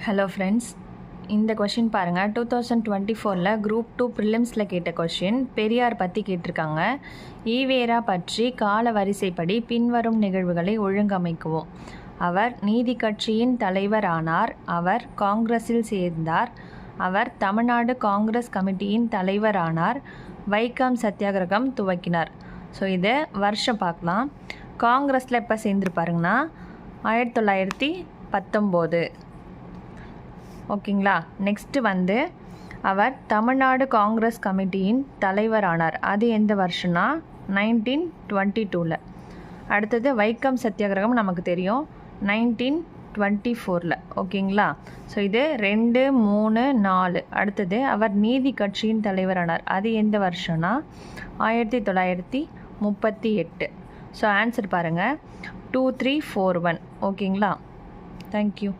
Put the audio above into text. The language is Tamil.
ஹலோ ஃப்ரெண்ட்ஸ், இந்த கொஷின் பாருங்கள். 2024 குரூப் 2 ப்ரிலிம்ஸில் கேட்ட கொஷின். பெரியார் பற்றி கேட்டிருக்காங்க. ஈவேரா பற்றி கால வரிசைப்படி பின்வரும் நிகழ்வுகளை ஒழுங்கமைக்குவோம். அவர் நீதி கட்சியின் தலைவர் ஆனார். அவர் காங்கிரஸில் சேர்ந்தார். அவர் தமிழ்நாடு காங்கிரஸ் கமிட்டியின் தலைவர் ஆனார். வைக்கம் சத்தியாகிரகம் துவக்கினார். ஸோ இதை வருஷம் பார்க்கலாம். காங்கிரஸில் எப்போ சேர்ந்துருப்பாருங்கன்னா 1919. ஓகேங்களா. நெக்ஸ்ட்டு அவர் தமிழ்நாடு காங்கிரஸ் கமிட்டியின் தலைவர் ஆனார். அது எந்த வருஷம்னா 1922. அடுத்தது வைக்கம் சத்தியாகிரகம் நமக்கு தெரியும் 1924. ஓகேங்களா. ஸோ இது 2, 3, 4. அடுத்தது அவர் நீதி கட்சியின் தலைவர் ஆனார். அது எந்த வருஷம்னா 1938. ஸோ ஆன்சர் பாருங்கள் 2341. ஓகேங்களா. தேங்க்யூ.